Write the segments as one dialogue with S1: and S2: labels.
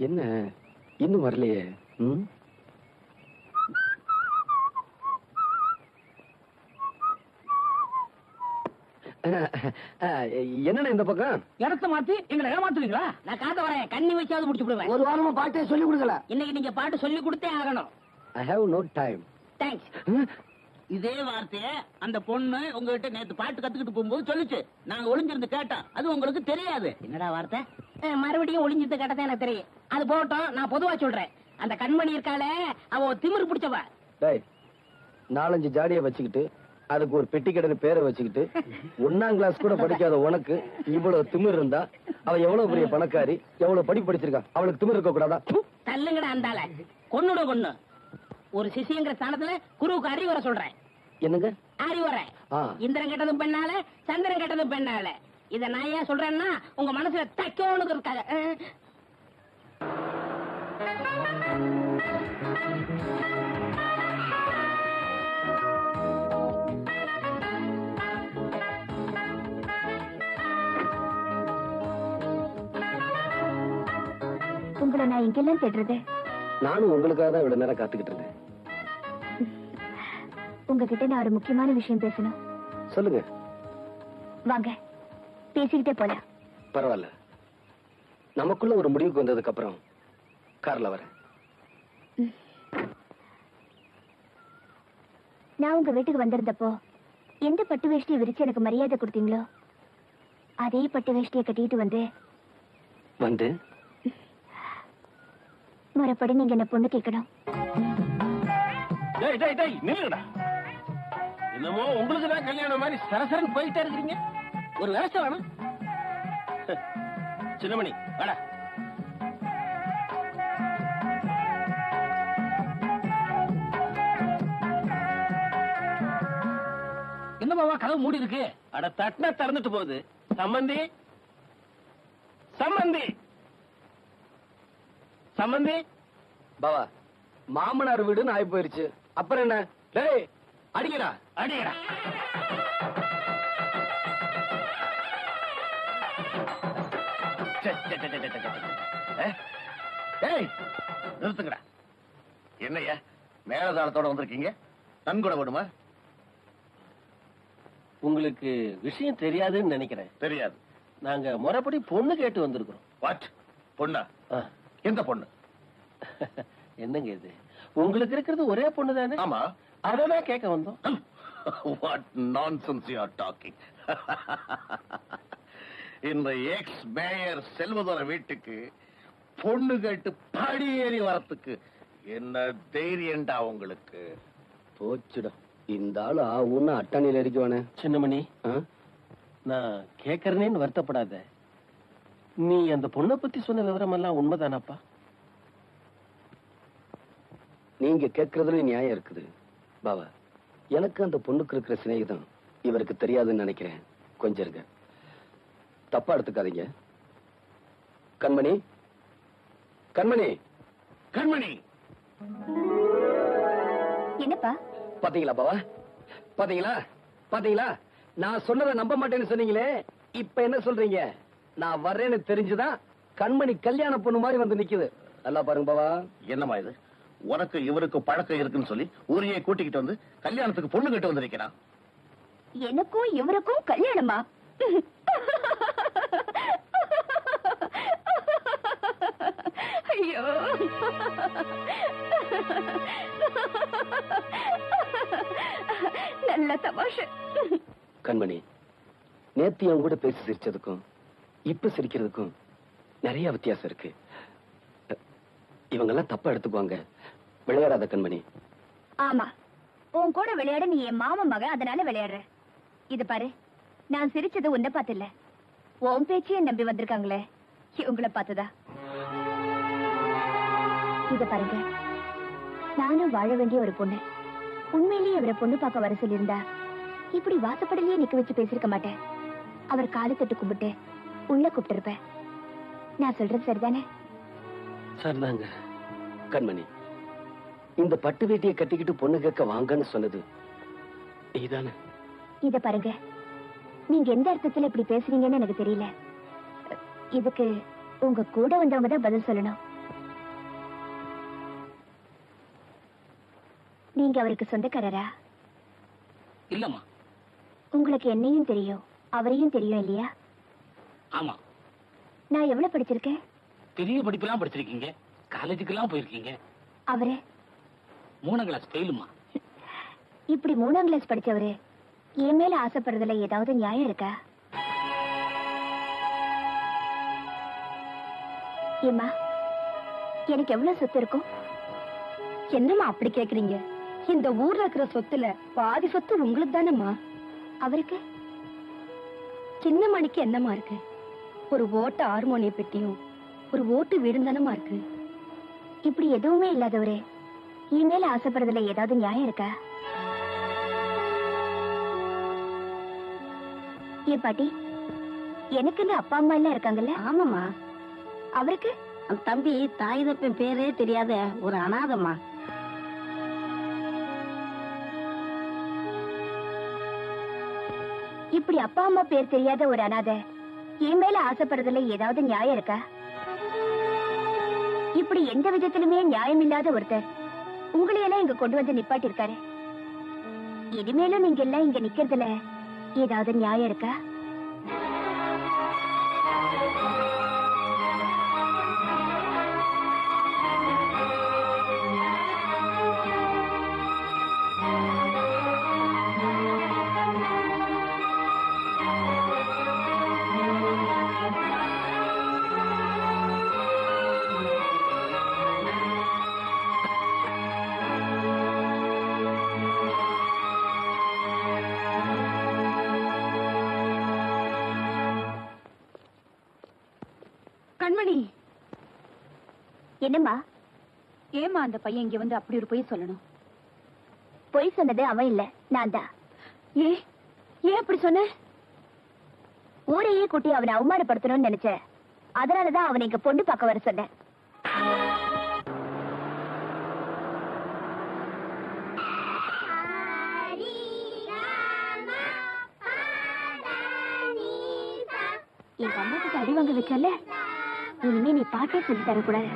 S1: என்ன இன்னும் வரலையே? என்னன்னா இந்த பக்கம்
S2: இடத்த மாத்தி எங்களை ஏமாத்துவீங்களா? நான் காத்த வரேன், கண்ணி வச்சாவது முடிச்சு விடுவேன்.
S3: ஒரு வாரமா பாட்டே சொல்லி கொடுக்கல.
S2: இன்னைக்கு நீங்க பாட்டு சொல்லி கொடுத்தே ஆகணும்.
S1: I have no time.
S2: Thanks. இதே வார்த்தைய அந்த பொண்ணு உங்ககிட்ட நேத்து பாட்டு கத்துக்கிட்டு போகும்போது சொல்லுச்சு. நாங்க ஒளிஞ்சிருந்து கேட்டோம், அது உங்களுக்கு தெரியாது. என்னடா வார்த்தை? மறுபடியும் ஒளிஞ்சிருந்து கேட்டதே எனக்கு தெரியும். அது போட்டோம், நான் பொதுவா சொல்றேன். அந்த கண்மணி இருக்காளே, அவ திமிரு பிடிச்சவ.
S1: 4-5 ஜாடியை வச்சுக்கிட்டு அதுக்கு ஒரு பெட்டி கடை பேரை வச்சுக்கிட்டு 1ஆம் கிளாஸ் கூட படிக்காத உனக்கு இவ்வளவு திமிர் இருந்தா அவ எவ்வளவு பெரிய பணக்காரி, எவ்வளவு படிச்சிருக்கா? அவளுக்கு திமிர் இருக்க கூடாதா?
S2: தள்ளுங்கடா அந்தால. கொன்னு ஒரு சிசிங்கிற ஸ்தானத்துல குருவுக்கு அறிவுரை சொல்றேன்.
S1: என்னங்க
S2: அறிவுரை? இந்திரன் கெட்டதும் பெண்ணால, சந்திரன் கெட்டதும் பெண்ணால. இத நான் ஏன் சொல்றேன்னா உங்க மனசுல தைக்கோன்னு இருக்காங்க.
S4: உங்களை நான் எங்கெல்லாம் தேடுறது?
S1: நானும் உங்களுக்காக தான் இவ்வளவு நேரம் காத்துக்கிட்டு இருந்தேன்.
S4: உங்ககிட்ட நான் ஒரு முக்கியமான விஷயம் பேசணும்.
S1: சொல்லுங்க.
S4: வாங்க, பேசிக்கிட்டே போலாம்.
S1: பரவாயில்ல, நமக்குள்ள ஒரு முடிவுக்கு வந்ததுக்கு அப்புறம் கார்ல வரேன்.
S4: நான் உங்க வீட்டுக்கு வந்திருந்தப்போ எந்த பட்டு வேஷ்டியை விரிச்சு எனக்கு மரியாதை கொடுத்தீங்களோ அதே பட்டு வேஷ்டியை கட்டிட்டு வந்து மறுபடி நீங்க என்ன பொண்ணு கேட்கணும்.
S2: என்னமோ உங்களுக்கு தான் கல்யாணம் மாதிரி சரசரன் போயிட்டே இருக்கிறீங்க. ஒரு விவசாயம் வேணும். சின்னமணி வாடா. என்ன பாவா கதவு மூடி இருக்கு? அட தட்டினா திறந்துட்டு போகுது. சம்பந்தி சம்பந்தி சம்பந்தி.
S1: பாவா, மாமனார் வீடுன்னு ஆகி போயிருச்சு. அப்புறம் என்ன? டேய் அடிக்கடா
S2: அடிக்கடா. நிறுத்துங்கடா. என்னையா மேலதாளத்தோட வந்திருக்கீங்க? நன்கொடை விடுமா? உங்களுக்கு விஷயம் தெரியாதுன்னு நினைக்கிறேன். தெரியாது. நாங்க முறைப்படி பொண்ணு கேட்டு வந்திருக்கிறோம். வாட்? பொண்ணா? எந்த பொண்ணு? என்னங்க இது, உங்களுக்கு இருக்கிறது ஒரே பொண்ணு தானே? ஆமா, அதான் கேட்க வந்தோம். What nonsense you are talking. இந்த எக்ஸ் மேயர் செல்வதோர வீட்டுக்கு பொண்ணு கேட்டு படியேறி வரத்துக்கு என்ன தைரியண்டா உங்களுக்கு?
S1: போச்சுடா, இந்த ஆளு ஆவுன்னு அட்டாணியில இருக்குவானே.
S2: சின்னமணி, நான் கேட்கறேன்னு வருத்தப்படாத. நீ அந்த பொண்ணை பத்தி சொன்ன விவரம் எல்லாம் உண்மைதானாப்பா?
S1: நீங்க கேட்கறதுல நியாயம் இருக்குது பாவா. எனக்கு அந்த பொண்ணுக்கு இருக்கிற சிநேகிதம் இவருக்கு தெரியாதுன்னு நினைக்கிறேன். கொஞ்சம் இருங்க, தப்பா எடுத்துக்காதீங்க. கண்மணி, கண்மணி, கண்மணி.
S4: என்னப்பா?
S1: பாத்தீங்களா பாவா, பாத்தீங்களா பாத்தீங்களா? நான் சொன்னதை நம்ப மாட்டேன்னு சொன்னீங்களே, இப்ப என்ன சொல்றீங்க? நான் வர்றேன்னு தெரிஞ்சுதான் கண்மணி கல்யாண பொண்ணு மாதிரி வந்து நிக்குது. நல்லா பாருங்க பாவா.
S5: என்னமா இது? உனக்கு இவருக்கு பழக்கம் இருக்குன்னு சொல்லி ஊரையே கூட்டிக்கிட்டு வந்து கல்யாணத்துக்கு பொண்ணு கேட்டு வந்திருக்கிறான்.
S4: எனக்கும் இவருக்கும் கல்யாணமா? ஐயோ, நல்ல தமாஷை.
S1: கண்மணி, நேத்து அவங்க கூட பேசி சிரிச்சதுக்கும் இப்ப சிரிக்கிறதுக்கும் நிறைய வித்தியாசம் இருக்கு. இவங்க எல்லாம் தப்பா எடுத்துக்குவாங்க. விளையாடாத கண்மணி.
S4: ஆமா, உன் கூட விளையாட நீ என் மாமன் மக, அதனால விளையாடுற. இது பாரு, நான் சிரிச்சது உன்னை பார்த்து இல்ல, உன் பேச்சையே நம்பி வந்திருக்காங்களே இவங்களை பார்த்துதா. இத பாருங்க, நானும் வாழ வேண்டிய ஒரு பொண்ணு. உண்மையிலேயே அவரை பொண்ணு பார்க்க வர சொல்லியிருந்தா இப்படி வாசப்படலையே நிக்க வச்சு பேசிருக்க மாட்டேன். அவர் காலை தட்டு கும்பிட்டு உள்ள கூப்பிட்டு இருப்பேன். நான் சொல்றது சரிதானே?
S1: சரிதாங்க. கண்மணி, இந்த பட்டு வேட்டியை கட்டிக்கிட்டு பொண்ணு கேட்க வாங்கன்னு சொன்னது நீதானே?
S4: இத பாருங்க, நீங்க எந்த அர்த்தத்துல இப்படி பேசுறீங்கன்னு எனக்கு தெரியல. இதுக்கு உங்க கூட வந்தவங்க தான் பதில் சொல்லணும். நீங்க அவருக்கு சொந்தக்காரரா?
S3: இல்லம்மா.
S4: உங்களுக்கு என்னையும் தெரியும், அவரையும் தெரியும் இல்லையா?
S3: ஆமா.
S4: நான் எவ்வளவு படிச்சிருக்கேன்?
S3: பெரிய படிப்பெல்லாம் படிச்சிருக்கீங்க, காலேஜுக்கெல்லாம் போயிருக்கீங்க.
S4: அவரு
S3: 3ஆம் கிளாஸ் ஃபெயிலுமா.
S4: இப்படி 3ஆம் கிளாஸ் படிச்சவரு என் மேல ஆசைப்படுறதுல ஏதாவது நியாயம் இருக்கா? ஏம்மா, எனக்கு எவ்வளவு சொத்து இருக்கும்? என்னம்மா அப்படி கேக்குறீங்க? இந்த ஊர்ல இருக்கிற சொத்துல பாதி சொத்து உங்களுக்கு தானேம்மா. அவருக்கு சின்ன மணிக்கு என்னமா இருக்கு? ஒரு ஓட்ட ஹார்மோனிய பெட்டியும் ஒரு ஓட்டு வீடும் தானமா இருக்கு. இப்படி எதுவுமே இல்லாதவரே என் மேல ஆசைப்படுறதுல ஏதாவது நியாயம் இருக்கா? ஏன் பாட்டி, எனக்குன்னு அப்பா அம்மா எல்லாம் இருக்காங்கல்ல?
S6: ஆமாம்மா.
S4: அவருக்கு
S6: அந்த தம்பி தாய் தப்பன் பேரே தெரியாத ஒரு அனாதம்மா.
S4: இப்படி அப்பா அம்மா பேர் தெரியாத ஒரு அனாதை என் மேல ஆசைப்படுறதுல ஏதாவது நியாயம் இருக்கா? இப்படி எந்த விதத்திலுமே நியாயம் இல்லாத ஒருத்தர் உங்களையெல்லாம் இங்க கொண்டு வந்து நிப்பாட்டி இருக்காரு. இனிமேலும் நீங்க எல்லாம் இங்க நிக்கிறதுல ஏதாவது நியாயம் இருக்கா?
S6: கண்மணி,
S4: என்னம்மா?
S6: ஏமா அந்த பையன் இங்க வந்து அப்படி ஒரு பொய் சொல்லணும்?
S4: பொய் சொன்னது அவன் இல்ல, நான் தான்.
S6: ஏன் அப்படி சொன்ன?
S4: ஊரையே கூட்டி அவனை அவமானப்படுத்தணும்னு நினைச்சேன். அதனாலதான் அவனை இங்க பொண்ணு பார்க்க வர சொன்னேன். எங்க அம்மா கிட்ட அடி வாங்க வச்சல, இனிமே நீ பாட்டே சொல்லி தரக்கூடாது.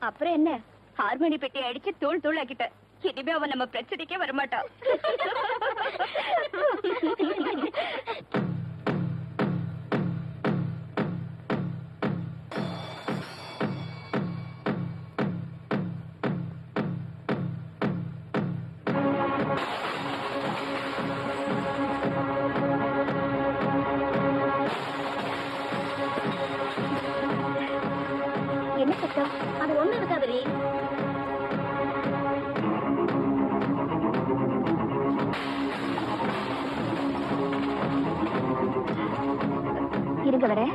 S4: அப்புறம் என்ன, ஹார்மோனி பெட்டி அடிச்சு தூள் தூள் ஆக்கிட்ட. இனிமே அவன் நம்ம பிரச்சனைக்கே வரமாட்டான். என்ன சத்தம்? அது ஒண்ணு இருக்காதே. இருங்க வரேன்.